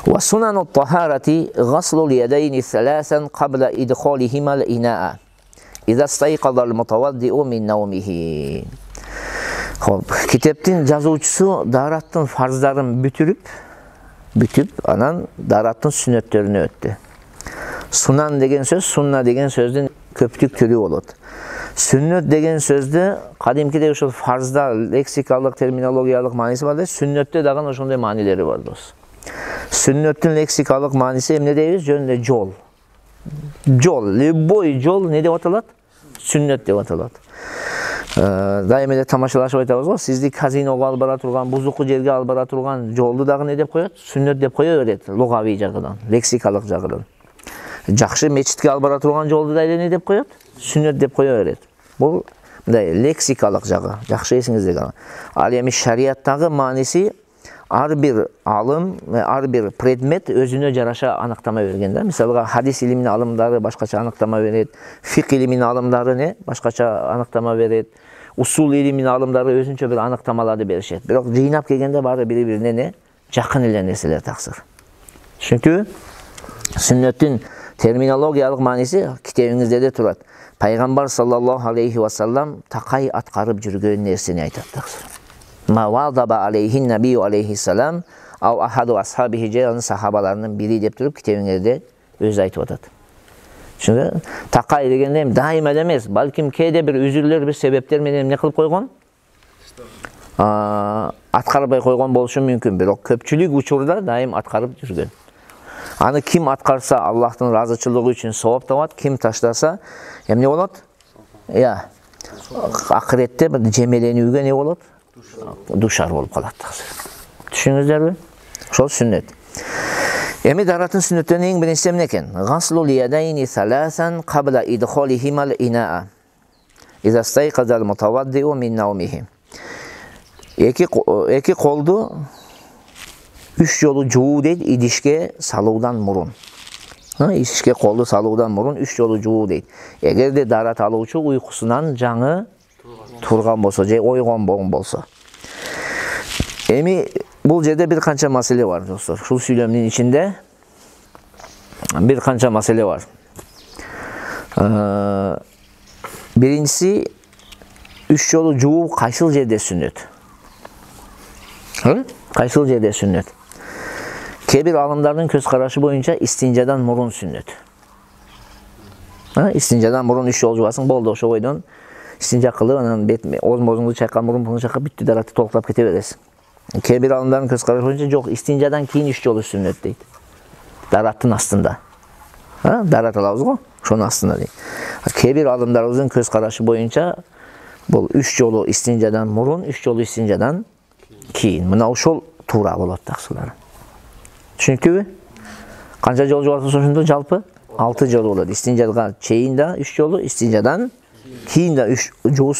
وسنن الطهارة غسل اليدين ثلاثا قبل إدخالهما الإناء إذا استيقظ المتوضئ من نومه. Kitaptın жазуучусу дараттын фарздарын бүтүп, анан дараттын сүннөттөрүнө өттү. Сунан деген сөз, сунна деген сөздүн көптүк түрү болот. Сүннөт деген сөздү кадимкиде ошол фарзда лексикалык, терминологиялык мааниси бар да, сүннөттө дагы ошондой маанилери бар дос. Сүннөттүн лексикалык мааниси эмне дейбиз? Жөнүндө жол. Жол, любой жол не деп аталат? Сүннөт деп аталат. Дайым эле тамашалашып айтабыз го, сизди казиного алып бара турган, бузуку жерге алып бара турган жолду дагы не деп коет? Сүннөт деп кое берет, лугавий жагынан, лексикалык жагынан. Жакшы мечитке алып бара турган жолду да эле не деп коет? Сүннөт деп кое берет. Бул мындай лексикалык жагы, жакшы эсиңизде калган. Ал эми шариаттагы мааниси ар бир алым, ар бир предмет өзүнө жараша аныктама берген да. Мисалга хадис илиминин алымдары башкача аныктама берет, фик илиминин алымдары не башкача аныктама берет, усул илиминин алымдары өзүнчө бир аныктамаларды беришет. Бирок жыйнап келгенде баары бири-бирине не жакын эле нерселер таксыр. Чүнкү сүннөттүн терминологиялык мааниси китебиңизде да турат. Пайгамбар саллаллаху алейхи ва саллам такай аткарып жүргөн нерсени айтат таксыр. Ma vadaba aleyhin nebiyyu aleyhisselam av ahadu ashabihi ceylanın sahabalarının biri deyip durup kitabingizde öz aytып атат. Çünkü takay degende daim edemez. Balkim keyde bir üzürler, bir sebepler menен ne kılıp koygon? Atkarıbay koygon boluşu mümkün. Birok köpçülük uçurda daim atkarıp жүргөн. Anı kim atkarsa Allah'ın razıçılığı için sevap tabat, kim taşlarsa hem ne olur? Ya, ahirette bir cemelenüge ne olur? Duşar olup kalat. Düşünüzler Şol sünnet. Emi daratın sünnetlerinin en birinçisi emneken. Gaslul yedeyni thalâsen qabla idkhalihimal ina'a. İza stayqazal mutavaddi'u min navmihi. Eki koldu üç yolu cuu deydi, idişke saludan murun. İdişke koldu saludan murun, üç yolu cuu deydi. Eğer de darat alıuçu uykusundan canı turgan bolsa, je oygon bolsa. Emi bu жерде bir kança mesele var dostlar. Şu söylemin içinde bir kança mesele var. Birincisi üç yolu cuu kaysıl жерде sünnet. Kaysıl жерде sünnet. Kebir alımlarının köz karşı boyunca istincadan murun sünnet. İstincadan murun üç yolcu basın boldu oşo boydan istinca kılıp anan oz-mozunu çayqap murun bunu çayqap bitti daratı toklap kete veresin. Kebir alımların köz karşı boyunca yok istincadan keyin üç yolu sünnet deydi. Daratın aslında. Darat alabız go, şonun aslında deydi. Kebir alımlarımızın köz karşı boyunca bu üç yolu istincadan murun, üç yolu istincadan keyin. Mına uşol tuğra bolot taksıları. Çünkü kança yol var sonuçta жалпы 6 yol olur. İstincadan çeyin de 3 yolu, istincadan keyin de 3 yolu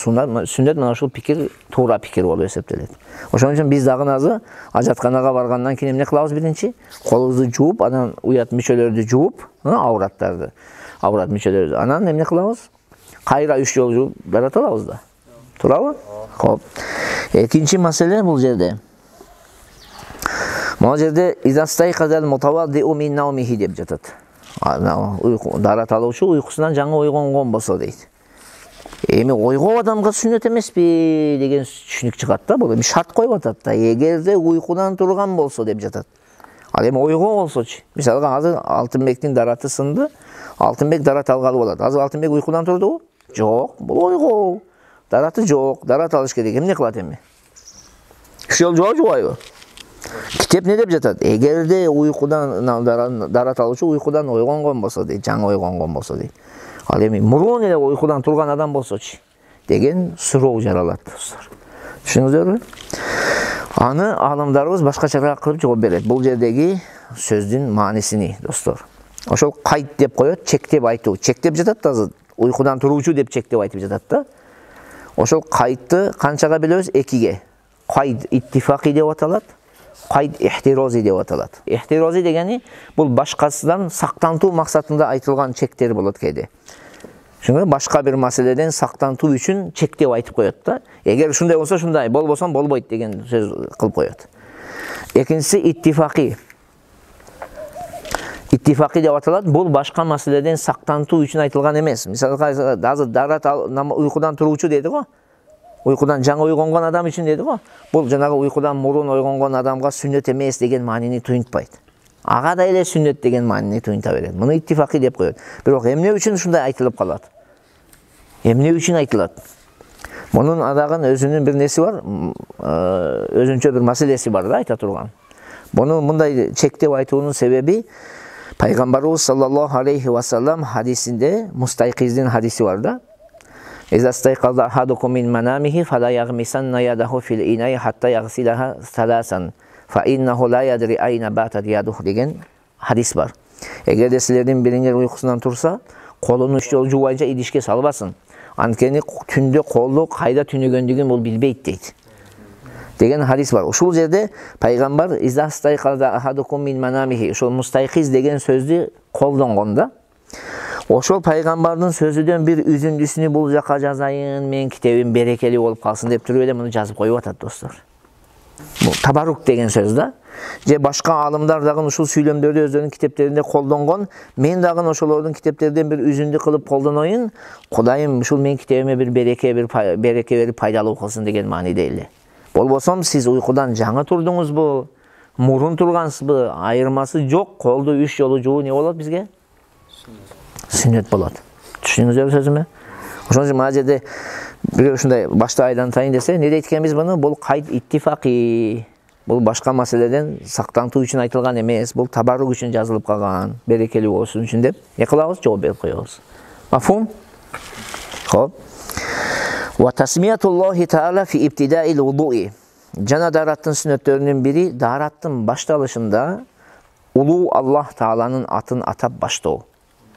sünnet mana uşul pikir tuğra pikir oluyor hesaplanır. Oşun için biz dagı nazı ajatkanaga bargandan keyin ne kılabız birinci? Kolumuzu juup, anan uyat müçelerdi juup, avratlardı. Avrat müçelerdi. Anan ne kılabız? Kayra 3 yol juup darat alabız da. Turabı? Hop. İkinci mesele bu жерде. Bu жерде izastayqazal mutavaddi'u min nawmihi deb жатат. Darat aluvchi uyqusidan жаңы ойгонгон болсо дейт. Эми ойгоо адамга сүннөт эмеспи деген түшүнүк чыгат да. Бул эми шарт коюп атат да. Эгерде уйкудан турган болсо деп жатат. Ал эми ойгоо болсочу. Мисалга азыр Алтынбектин дараты сынды. Алтынбек дарат алгалы болот. Азыр Алтынбек уйкудан турдубу? Жок, бул ойгоо. Дараты жок, дарат алыш керек. Эмне кылат эми? Үч жол жубайбы? Kitap ne deyip жатат? Эгерде uykudan darat aluvchi uykudan ойгонгон болсо дейт, жаңы ойгонгон болсо дейт. Ал эми мурун эле uykudan турган адам болсочу деген суроо жаралат достор. Түшүндүңүздөрбү? Аны алымдарыбыз башкачараак кылып жооп берет. Бул жердеги сөздүн маанисини достор. Ошол кайт деп коет, чектеп айтуу. Чектеп жатат да, uykudan туруучу деп чектеп айтып жатат да. Ошол кайтты канчага бөлөбүз? 2ге. Кайт иттифакый деп аталат. Qayd ihtirozi деп аталат. Ihtirozi degeni бұл башкасынан сактантуу максатында айтылган чектер болот кейде. Çünkü başka bir маселеден сактантуу үчүн чектеп айтып коет да. Эгер ушундай болсо шундай, болбосо болбойт деген сөз кылып коет. Экинчиси иттифакый. İttifaki деп аталат. Бұл башка маселеден сактантуу үчүн айтылган эмес. Мисалы азыр дарат уйкудан туруучу деди го. Уйкудан жаңы ойгонгон адам үчүн деди го. Бұл жанагы уйкудан мурун ойгонгон адамга сүннөт эмес деген маанини туюнтпайт. Ага да эле сүннөт деген маанини туюнта берет. Муну иттифакый деп коет. Бирок эмне үчүн ушундай айтылып калат? Эмне үчүн айтылат? Мунун адагын өзүнүн бир неси бар, өзүнчө бир маселеси бар да айта турган. Буну мындай чектеп айтуунун себеби Пайгамбарыбыз саллаллаху алейхи ва саллам хадисинде, Мустайқиздин хадиси бар да. Изастайқаза ахадукум мин манамихи фала ягмисанна ядаху фил инай хатта ягсилаха саласан фа иннаху ла ядри айна батат ядух деген хадис бар. Эгерде силердин бириңер уйкусунан турса, колун 3 жолу жуубайынча идишке салбасын. Анткени түндө колу кайда түнөгөндүгүн бул билбейт дейт. Деген хадис бар. Ушул жерде пайгамбар изастайқаза ахадукум мин манамихи, ушул мустайқиз деген сөздү колдонгон да. Ошол пайгамбардын сөзүдөн бир үзүндүсүнү бул жака жазайын, мен китебим берекелүү болуп калсын деп туруп эле муну жазып коюп атат достор. Бул табарук деген сөз да. Же башка алымдар дагы ушул сүйлөмдөрдү өздөрүнүн китептеринде колдонгон. Мен дагы ошолордун китептеринен бир үзүндү кылып колдоноюн. Кудайым ушул мен китебиме бир береке берип пайдалуу кылсын деген мааниде эле. Болбосом сиз уйкудан жаңы турдуңузбу, мурун тургансызбы, айырмасы жок. Колду 3 жолу жуу не болот бизге? Сүннөт болот. Түшүнүңүздөр сөзүмө? Ошон үчүн мына жерде бир ушундай башта айлантайын десе, не дейт экенбиз буну? Бул кайт иттифакый. Бул башка маселеден сактантуу үчүн айтылган эмес, бул табарук үчүн жазылып калган, берекелүү болсун үчүн деп не кылабыз? Жооп берип коебуз. Мафхум? Хоп. Ва тасмиятуллахи таала фи ибтидаил вудуи. Жана дараттын сүннөттөрүнүн бири дараттын башталышында улуу Аллах Тааланын атын атап баштоо.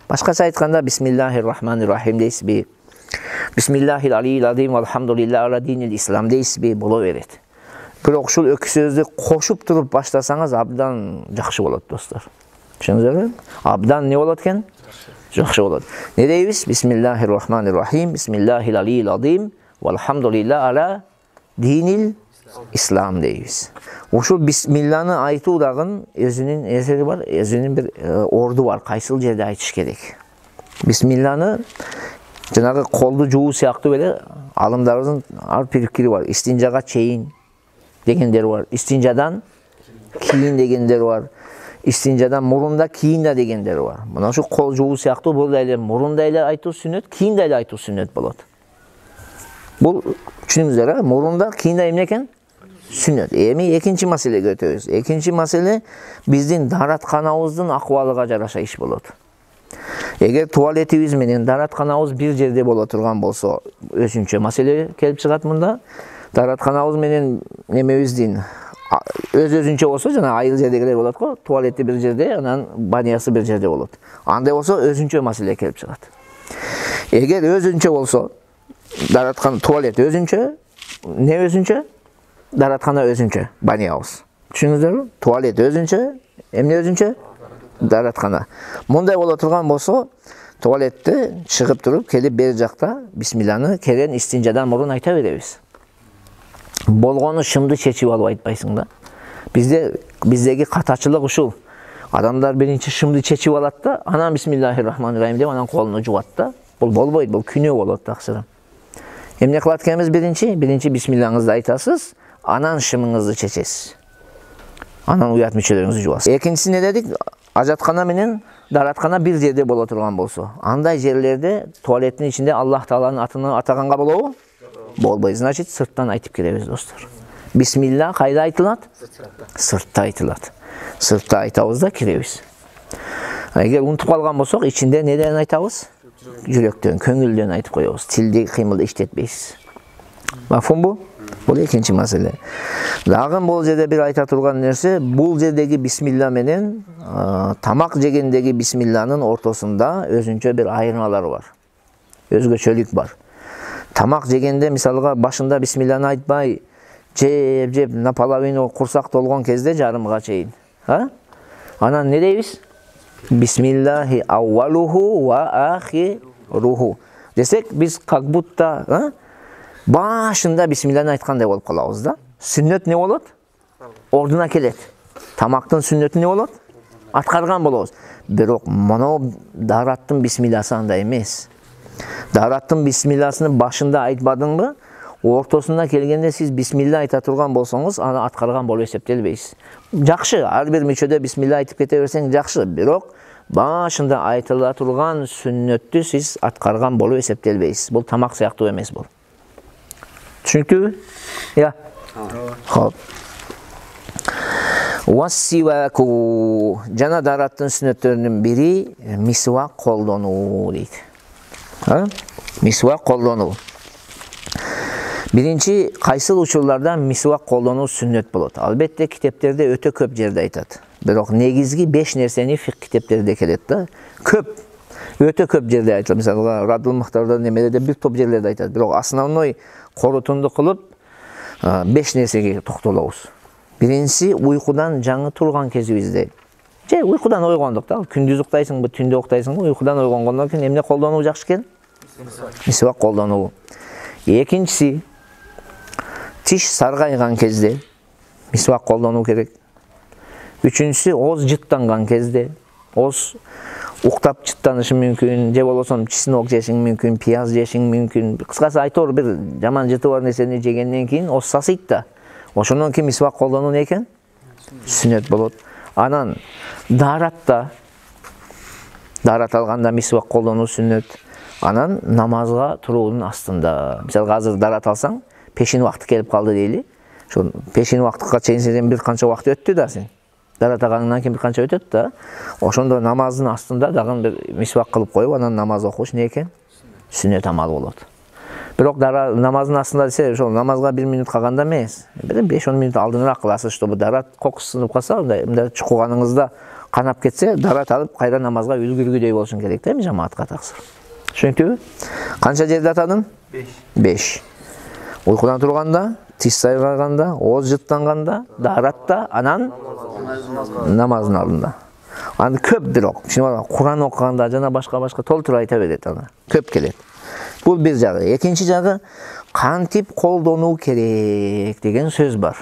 Башкача айтканда бисмиллахир-рахманир-рахим дейсизби? Бисмиллахил алийил азим валхамдулиллахи ала динил ислам дейсизби? Боло берет. Бирок ушул эки сөздү кошуп туруп баштасаңыз абдан жакшы болот достор. Түшүндүңүзбү? Абдан не болот экен? Жакшы болот. Не дейбиз? Бисмиллахир-рахманир-рахим, бисмиллахил алийил азим валхамдулиллахи ала динил ислам дейбиз. Ушул бисмилланы айтуу дагы өзүнүн эсери бар, өзүнүн бир орду бар. Кайсыл жерде айтыш керек? Бисмилланы жанагы колду жуу сыяктуу эле алымдарыбыздын ар пикири бар. Истинжага чейин дегендер бар. Истинжадан кийин дегендер бар. Истинжадан мурунда кийин да дегендер бар. Мына ушу кол жуу сыяктуу бул да эле мурунда эле айтуу сүннөт, кийин да эле айтуу сүннөт болот. Бул түшүнүңүздөр, мурунда кийин да эмне экен? Сүннөт. Эми экинчи маселеге өтөбүз. Экинчи маселе биздин даратканабыздын акыбалыга жараша иш болот. Эгер туалетибиз менен даратканабыз бир жерде боло турган болсо, өзүнчө маселе келип чыгат мында. Даратканабыз менен немебиздин өзүнчө болсо, жана айыл жердегилер болот го, туалети бир жерде, анан банясы бир жерде болот. Андай болсо өзүнчө маселе келип чыгат. Эгер өзүнчө болсо, дараткан туалет өзүнчө, не өзүнчө? Дараткана өзүнчө, банябыз. Түшүндүңүздөрбү? Туалет өзүнчө, эмне өзүнчө? Дараткана. Мындай боло турган болсо, туалетте чыгып туруп, келип бер жакта бисмилланы керен истинжадан мурун айта беребиз. Болгону шымды чечип алып айтпайсың да. Биздеги катачылык ушул. Адамдар биринчи шымды чечип алат да, анан бисмиллахир-рахманир-рахим деп анан колуну жуат да. Бул болбойт, бул күнөө болот таксыры. Эмне кылат экенбиз биринчи? Биринчи бисмиллаңызды айтасыз, анан шымыңызды чечесиз. Анан уят мүчөлөрүңүздү жуасыз. Экинчиси не дедик? Ажаткана менен дараткана бир жерде боло турган болсо, андай жерлерде туалеттин ичинде Аллах Тааланын атын атаганга болобу? Болбойт. Значит, сырттан айтып келебиз достор. Бисмилла кайда айтылат? Сыртта айтылат. Сыртта айтабыз да киребиз. Эгер унутуп калган болсок, ичинде неден айтабыз? Жүрөктөн, көңүлдөн айтып коебуз. Тилди кыймылды иштетпейсиз. Мафхумбу? Бул экинчи маселе. Дагы бул жерде бир айта турган нерсе, бул жердеги бисмилла менен тамак жегендеги бисмилланын ортосунда өзүнчө бир айырмалар бар. Өзгөчөлүк бар. Тамак жегенде мисалга башында бисмилланы айтпай, жеп наполовину курсак толгон кезде жарымга чейин. Анан не дейбиз? Бисмиллахи аввалуху ва ахируху. Десек биз как будто башында бисмилланы айткандай болуп калабыз да. Сүннөт не болот? Ордуна келет. Тамактын сүннөтү не болот? аткарган болобуз. Бирок моно даараттын бисмилласы андай эмес. Даараттын бисмилласыны башында айтпадыңбы? Ортосуна келгенде сиз бисмилла айта турган болсоңуз, аны аткарган болуп эсептелбейсиз. Жакшы, ар бир мүчөдө бисмилла айтып кете берсең жакшы, бирок башында айтыла турган сүннөттү сиз аткарган болуп эсептелбейсиз. Бул тамак сыяктуу эмес бул. Түшүнүктүбү? Я. Хоп. Вассиваку, жана даараттын сүннөттөрүнүн бири мисвак колдонуу дейт. Мисвак колдонуу. Биринчи, кайсыл учурларда мисвак колдонуу сүннөт болот? Албетте китептерде өтө көп жерде айтат. Бирок негизги 5 нерсени фик китептерде келет да. Көп, өтө көп жерде айтылат. Мисалы, Радул Мухтарда немелерде бир топ жерлерде айтат. Бирок основной корутунду кылып 5 нерсеге токтолобуз. Биринчиси, уйкудан жаңы турган кезибизде. Же уйкудан ойгондукта, күндүз уктайсыңбы, түндө уктайсыңбы, уйкудан ойгонгондон кийин эмне колдонуу жакшы экен? Мисвак колдонуу. Экинчиси, тиш саргайган кезде мисвак колдонуу керек. Үчүнчүсү, ооз жыттанган кезде, ооз уктап жыттанышы мүмкүн, же болбосо чеснок жешиң мүмкүн, пияз жешиң мүмкүн. Кыскасы айтор бир жаман жыты бар нерсени жегенден кийин ооз сасыйт да. Ошондон кийин мисвак колдонуу не экен? Сүннөт болот. Анан даарат алганда мисвак колдонуу сүннөт. Анан намазга туруунун астында. Мисалы, азыр даарат алсаң, пешин убакыты келип калды дейли. Ошо пешин убакытка чейин сен бир канча убакыт өттү да сен. Даарат алгандан кийин бир канча өтөт да. Ошондо намаздын астында дагы бир мисвак кылып коюп, анан намаз окуш не экен? Сүннөт амал болот. Бирок намаздын астында десе, ошол намазга 1 минут калганда эмес. 5-10 минут алдыныраак кыласыз, чтобы даарат кокусу сынып калса, мындай чукуганыңызда канап кетсе, даарат алып кайра намазга үлгүргүдөй болушун керек да, жамаатка таксыр. Түшүнүктүбү? Канча жерде атадым? 5. Уйкудан турганда, тиш сайгаганда, ооз жыттанганда, дааратта, анан намаздын алдында. Аны көп бирок, Куран окуганда жана башка толтура айта берет аны. Көп келет. Бул бир жагы. Экинчи жагы, кантип колдонуу керек деген сөз бар.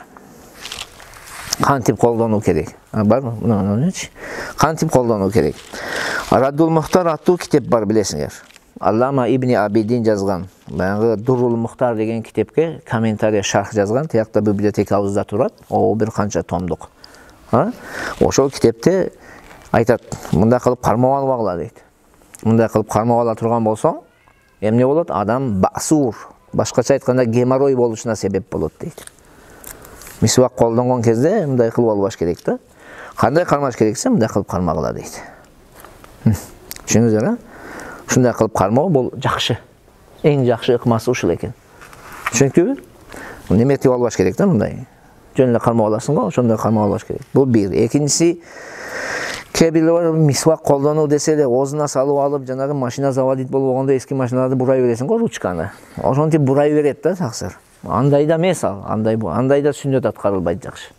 Кантип колдонуу керек. Барбы? Мынанычы. Кантип колдонуу керек. Радул Мухтар аттуу китеп бар, билесиңер. Аллама Ибни Абидин жазган. Баягы Дурул Мухтар деген китепке комментарий, шарх жазган. Тиякта библиотекабызда турат. О, бир канча томдук. Ошол китепте айтат, мындай кылып кармап албагыла дейт. Мындай кылып кармап ала турган болсоң, эмне болот? Адам басур, башкача айтканда геморрой болушуна себеп болот дейт. Мисвак колдонгон кезде мындай кылып албаш керек да. Кандай кармаш керексе, мындай кылып кармагыла дейт. Түшүндүңүздөр, ушундай кылып кармоо бул жакшы. Эң жакшы ыкмасы ушул экен. Түшүнүктүбү? Неметип албаш керек да мындай. Жөн эле кармап аласың го, ошондой кармап албаш керек. Бул бир. Экинчиси, кебилер мисвак колдонуу десе эле оозуна салып алып, жанагы машина заводить болгондо эски машиналарды бурай бересиң го, ручканы. Ошентип бурай берет да таксыр. Андай да эмес ал, андай да сүннөт аткарылбайт жакшы.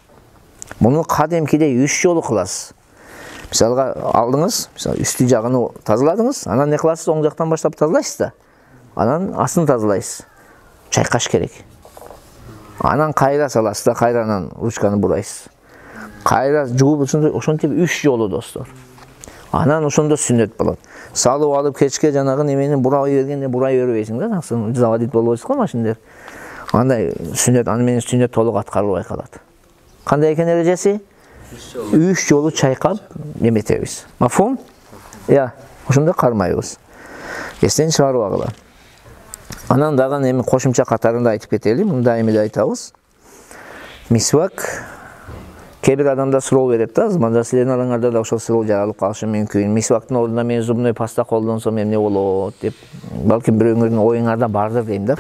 Муну кадимкидей 3 жолу кыласыз. Мисалга алдыңыз, мисалы үстү жагын тазаладыңыз, анан не кыласыз? Оң жактан баштап тазалайсыз да. Анан астын тазалайсыз. Чайкаш керек. Анан кайра саласыз да, кайранан ручканы бурайсыз. Кайра жууп ошентип 3 жолу достор. Анан ошондо сүннөт болот. Салып алып кечке жанагы немени бурай бергенде бурай бербейсиң да, таксын заводить болбойсуз го машинелер. Андай сүннөт, аны менен сүннөт толук аткарылбай калат. Кандай экен эрежеси? 3 жолу чайкап неметебиз. Мафум? Я, ошондо кармайбыз. Эстен чыгарбагыла. Анан дагы эми кошумча катарында айтып кетели, мындай эми айтабыз. Мисвак кээ-бир адамдар суроо берет да, мында силердин араңарда да ошол суроо жаралып калышы мүмкүн. Мисвактын ордуна мен зубной паста колдонсом эмне болот деп, балким бирөөңөрдүн оюңарда бардыр дейм да.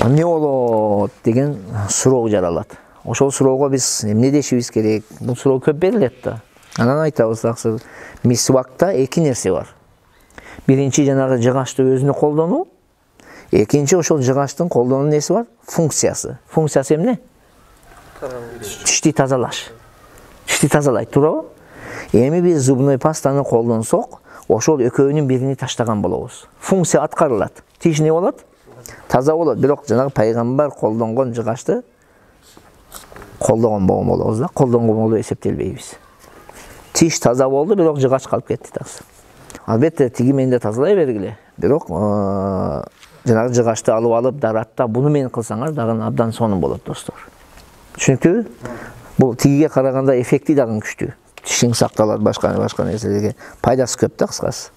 Эмне болот деген суроо жаралат. Ошол суроого биз эмне дешибиз керек? Бул суроо көп берилет да. Анан айтабыз таксыр, мисвакта 2 нерсе бар. Биринчи жанагы жыгачты өзүнө колдонуу, экинчи ошол жыгачтын колдонуу неси бар? Функциясы. Функциясы эмне? Тишти тазалаш. Тишти тазалайт, туурабы? Эми биз зубной пастаны колдонсок, ошол экөөнүн бирини таштаган болобуз. Функция аткарылат. Тиш не болот? Таза болот. Бирок жанагы пайгамбар колдонгон жыгачты колдогон болобуз да, колдонгон болуп эсептелбейбиз. Тиш таза болду, бирок жыгач калып кетти таксы. Албетте тиги менде тазалай бергиле. Бирок жанагы жыгачты алып алып даратта буну менен кылсаңар дагы абдан сонун болот достор. Чүнкү бул тигиге караганда эффекти дагы күчтүү. Тишиң сакталат, башка нерселерге пайдасы көп да кыскасы.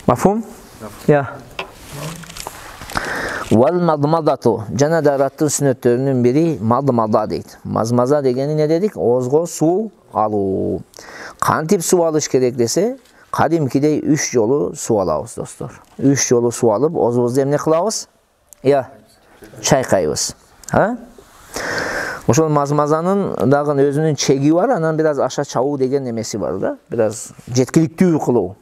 Мафхум? Я. Вал мадмадату. Жана дараттын сүннөттөрүнүн бири мадмада дейт. Мазмаза дегени не дедик? Оозго суу алуу. Кантип суу алыш керек десе, кадимкидей 3 жолу суу алабыз достор. 3 жолу суу алып, оозубузду эмне кылабыз? Я, чайкайбыз. Ошол мазмазанын дагы өзүнүн чеги бар, анан бир аз аша чабуу деген немеси бар да. Бир аз жеткиликтүү кылуу.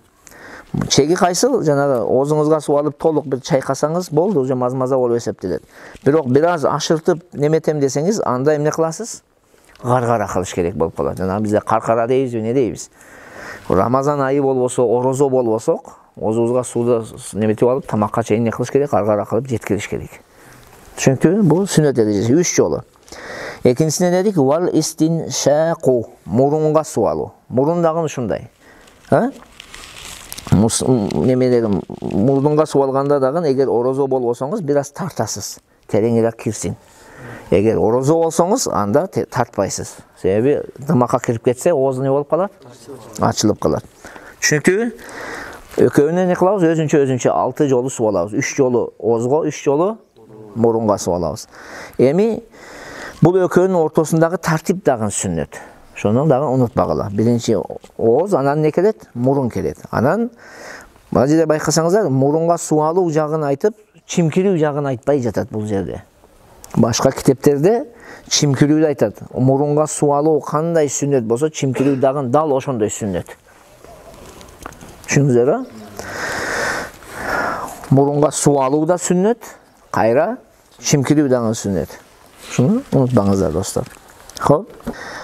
Чеги кайсыл? Жанагы оозуңузга суу алып толук бир чайкасаңыз болду, уже мазмаза болуп эсептелет. Бирок бир аз ашыртып неметем десеңиз, анда эмне кыласыз? Гаргара кылыш керек болуп калат. Жана бизде каркара дейбизби, не дейбиз? Рамазан айы болбосо, орозо болбосок, оозубузга сууду неметип алып, тамакка чейин не кылыш керек? Гаргара кылып жеткириш керек. Чүнкү бул сүннөт эрежеси 3 жолу. Экинчисине дедик, вал истиншаку, мурунга суу алуу. Мурун дагы ушундай. Мурдунга суу алганда дагы эгер орозо болбосоңуз, бир аз тартасыз, тереңирээк кирсин. Эгер орозо болсоңуз, анда тартпайсыз. Себеби тамакка кирип кетсе, ооз не болуп калат? Ачылып калат. Чүнкү экөөнү не кылабыз? Өзүнчө 6 жолу суу алабыз. 3 жолу оозго, 3 жолу мурунга суу алабыз. Эми бул экөөнүн ортосундагы тартип дагы сүннөт. Шону дагы унутпагыла. Биринчи ооз, анан не келет? Мурун келет. Анан бул жерде байкасаңыздар, мурунга суу алуу жагын айтып, чимкирүү жагын айтпай жатат бул жерде. Башка китептерде чимкирүүдү айтат. Мурунга суу алуу кандай сүннөт болсо, чимкирүү дагы дал ошондой сүннөт. Түшүндүңүздөр? Мурунга суу алуу да сүннөт, кайра чимкирүү дагы сүннөт. Шуну унутпаңыздар достор. Хоп.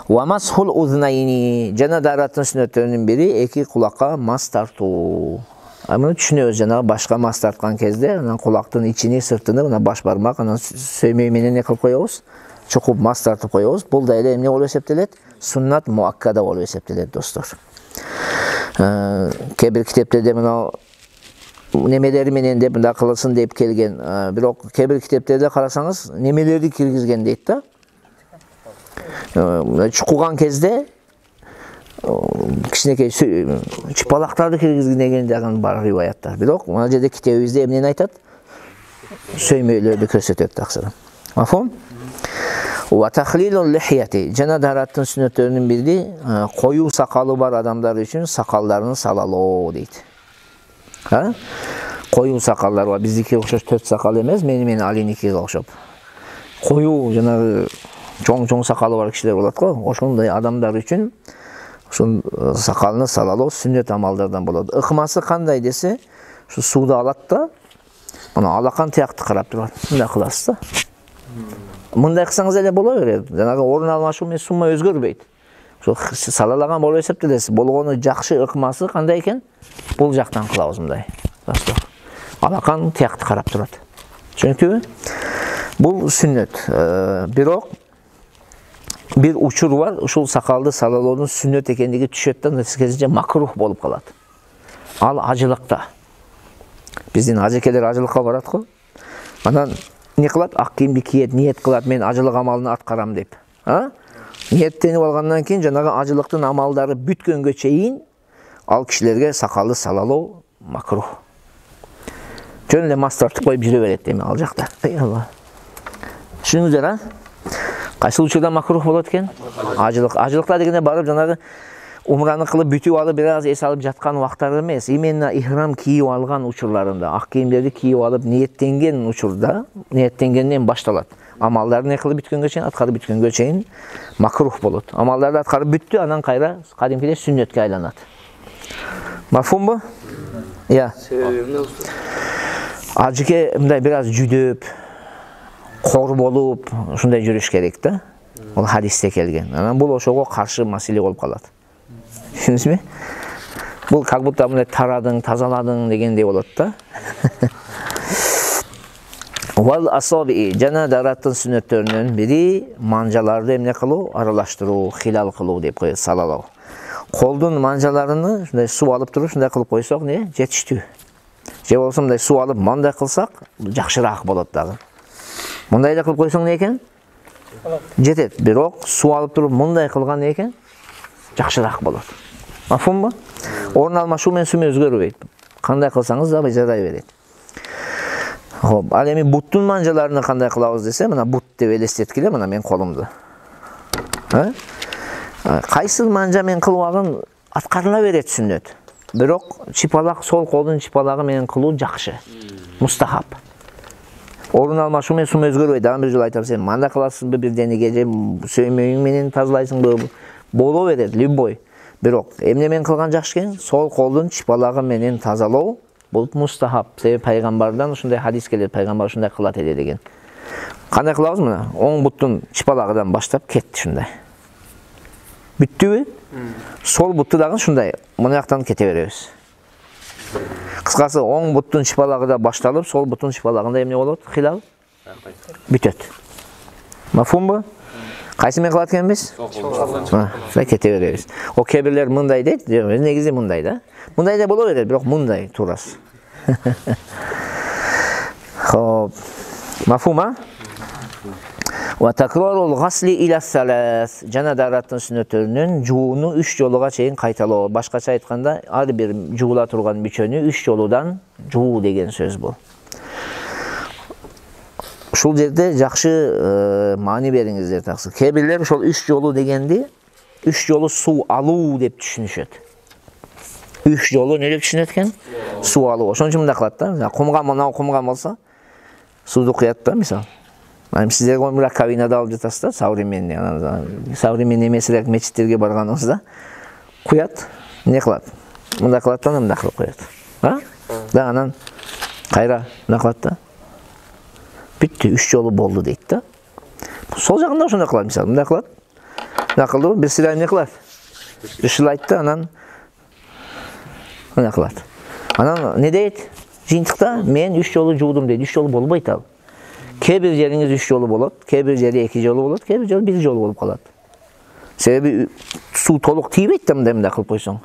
Ва масхул узнайни. Жана дараттын сүннөттөрүнүн бири эки кулакка мас тартуу. Муну түшүнөбүз, жанагы башка мас тарткан кезде, анан кулактын ичини, сыртыны, мына баш бармак, анан сөймөй менен не кылып коебуз? Чукуп мас тартып коебуз. Бул да эле эмне болуп эсептелет? Суннат муаккада болуп эсептелет достор. Кээ бир китептерде мына немелери менен деп мында кылсын деп келген. Бирок кээ бир китептерде карасаңыз, немелерди киргизген дейт да. Чукуган кезде кичинекей чыпалактарды киргизген деген бар риваяттар. Бирок мына жерде китебибизде эмнени айтат? Сөймөйлөрдү көрсөтөт таксыр. Мафхум? Ва тахлилул лихияти. Жана дараттын сүннөттөрүнүн бири коюу сакалы бар адамдар үчүн сакалдарын салалоо дейт. Коюу сакалдар бар. Биздики окшош 4 сакал эмес, менин Алиникиге окшоп. Коюу жанагы чоң сакалы бар кишилер болот го. Ошондой адамдар үчүн ушул сакалны салалоо сүннөт амалдардан болот. Ыкмасы кандай десе, ушу сууду алат да, мына алакан тиякты карап турат. Мындай кыласыз да. Мындай кылсаңыз эле боло берет. Жанагы орун алмашуу менен сумма өзгөрбөйт. Ошо салалаган болуп эсептелет. Болгону жакшы ыкмасы кандай экен? Бул жактан кылабыз мындай. Алакан тиякты карап турат. Чүнкү бул сүннөт. Бирок бир учур бар, ушул сакалды салалоонун сүннөт экендиги түшөт да, нескезинче макрух болуп калат. Ал ажылыкта. Биздин ажекелер ажылыкка барат го. Анан не кылат? Ак кийимди кийет, ниет кылат, мен ажылык амалын аткарам деп. Ниеттенип алгандан кийин жанагы ажылыктын амалдары бүткөнгө чейин ал кишилерге сакалды салалоо макрух. Жөн эле мас тартып коюп жүрө берет эми ал жакта. Түшүндүңүздөр, Кайсы учурда макрух болот экен? Ажылыкта дегенде барып жанагы умраны кылып бүтүп алып бир аз эс алып жаткан убактар эмес. Именно ихрам кийип алган учурларында, ак кийимдерди кийип алып ниеттенген учурда, ниеттенгенден башталат. Амалдарды не кылып бүткөнгө чейин, аткарып бүткөнгө чейин макрух болот. Амалдарды аткарып бүттү, анан кайра кадимкидей сүннөткө айланат. Мафхумбу? Я. Ажыке мындай бир аз жүдөп, кор болуп, ушундай жүрүш керек да. Ол хадисте келген. Анан бул ошого каршы маселе болуп калат. Түшүндүңүзбү? Бул как будто мындай тарадың, тазаладың дегендей болот да. Wal asabi jana darаттын сүннөттөрүнүн бири манжаларды эмне кылуу, аралаштыруу, хилал кылуу деп коет, салалоо. Колдун манжаларыны ушундай суу алып туруп ушундай кылып койсок, не жетиштүү. Же болсо мындай суу алып мындай кылсак, жакшыраак болот дагы. Мындай да кылып койсоң не экен? Жетет. Бирок суу алып туруп мындай кылган не экен? Жакшыраак болот. Мафумбу? Орун алмашуу менен суу өзгөрбөйт. Кандай кылсаңыз да жарай берет. Хоп, ал эми буттун манжаларыны кандай кылабыз десе, мына бут деп элестеткиле, мына мен колумду. Кайсы манжа мен кылбагын аткарыла берет сүннөт. Бирок чипалак, сол колдун чипалагы менен кылуу жакшы. Мустахаб. Орун алмашуу менен суу өзгөрбөйт. Дагы бир жолу айтам, сен мында кыласыңбы бирденеге же сөймөйүң менен тазалайсыңбы? Боло берет, любой. Бирок эмне менен кылган жакшы экен? Сол колдун чипалагы менен тазалоо. Бул мустахаб. Себеби пайгамбардан ушундай хадис келет, пайгамбар ушундай кылат эле деген. Кандай кылабыз мына? Оң буттун чипалагыдан баштап кетти ушундай. Бүттүбү? Сол бутту дагы ушундай мына жактан кете беребиз. Кыскасы, оң буттун чипалагыда башталып, сол буттун чипалагында эмне болот? Хилал бүтөт. Мафумбу? Кайсы менен кылат экенбиз? Ушундай кете беребиз. О кээ бирлер мындай дейт, негизи мындай да. Мындай да боло берет, бирок мындай турасы. Хоп. Мафума? Ва такрарул гасли иля салас. Жана дараттын сүннөттөрүнүн жууну 3 жолуга чейин кайталоо. Башкача айтканда, ар бир жуула турган мүчөнү 3 жолудан жуу деген сөз бул. Ушул жерде жакшы маани бериңиздер таксы. Кээ бирлер ошол 3 жолу дегенди 3 жолу суу алуу деп түшүнүшөт. 3 жолу не деп түшүнөт экен? Суу алуу. Ошон үчүн мындай кылат да. Кумган болсо, сууду куят да, мисалы. Сиздер раковинада алып жатасыз да, современный эмесирээк мечиттерге барганыңызда куят, не кылат? Мындай кылат да, мындай кылып коет. Да, анан кайра мындай кылат да. Бүттү, 3 жолу болду дейт да. Сол жагында ошондой кылат, мисалы, мындай кылат. Мындай кылды, бир сыйра эмне кылат? Ышылайт да, анан мындай кылат. Анан не дейт? Жыйынтыкта мен 3 жолу жуудум дейт. 3 жолу болбойт ал. Кээ бир жериңиз 3 жолу болот, кээ бир жери 2 жолу болот, кээ бир жери 1 жолу болуп калат. Себеби суу толук тийбейт да мындай кылып койсоң.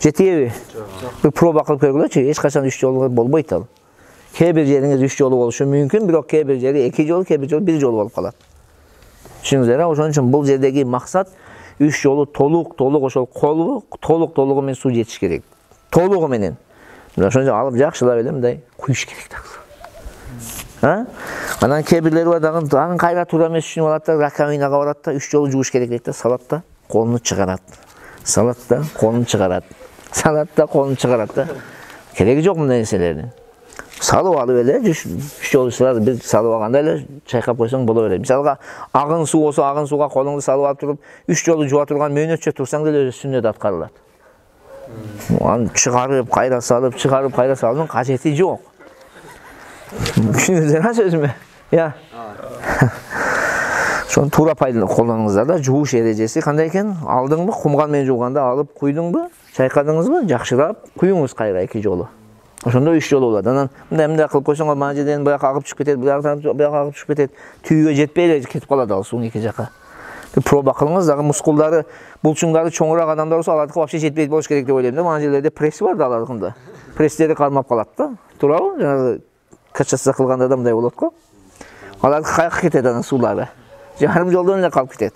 Жетеби? Бир проба кылып көргүлөчү, эч качан 3 жолу болбойт ал. Кээ бир жериңиз 3 жолу болушу мүмкүн, бирок кээ бир жери 2 жолу, кээ бир жолу 1 жолу болуп калат. Түшүнүңүздөр, ошон үчүн бул жердеги максат 3 жолу толук ошол колу толугу менен суу жетиш керек. Толугу менен. Ошон үчүн алып жакшылап эле мындай куюш керек да. Анан кээ бирлери бар дагы кайра туура эмес түшүнүп алат да, раковинага барат да, 3 жолу жууш керек дейт да, салат да, колуну чыгарат. Салат да, колуну чыгарат. Салат да, колуну чыгарат да. Кереги жок мындай нерселердин. Салып алып эле 3 жолу сразу бир салып алганда эле чайкап койсоң боло берет. Мисалга, агын суу болсо, агын сууга колуңду салып алып туруп 3 жолу жууа турган мөөнөтчө турсаң деле сүннөт аткарылат. Аны чыгарып, кайра салып, чыгарып, кайра салуунун кажети жок. Düşünüyorsunuz sözümü? Ya. Şonu tuğra kollanыңыздар да, жууш эрежеси кандай экен? Алдыңбы, кумган менен жууганда алып куйдуңбу, чайкадыңызбы, жакшырап куюңуз кайра 2 жолу. Ошондо 3 жолу болот. Анан мындай кылып койсоң, мына жерден буяка агып түшүп кетет, буяка агып түшүп кетет. Түйгө жетпей эле кетип калат ал суунун эки жака. Проба кылыңыз, дагы мускулдары, булчуңдары чоңураак адамдар болсо, алардыкы вообще жетпей болуш керек деп ойлойм да. Мына жерлерде пресс бар да алардыкында. Пресстери кармап калат да. Туурабы? Жанагы качаса кылганда да мындай болот го. Алардыкы каяка кетет анан суулары. Жарым жолдон эле калып кетет.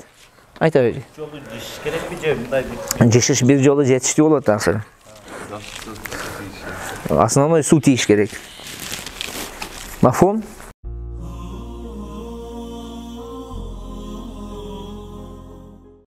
Айта бери. Жолу жешиш керекпи же мындай бир? Жешиш бир жолу жетиштүү болот акыры. Основной суу тийиш керек. Мафум?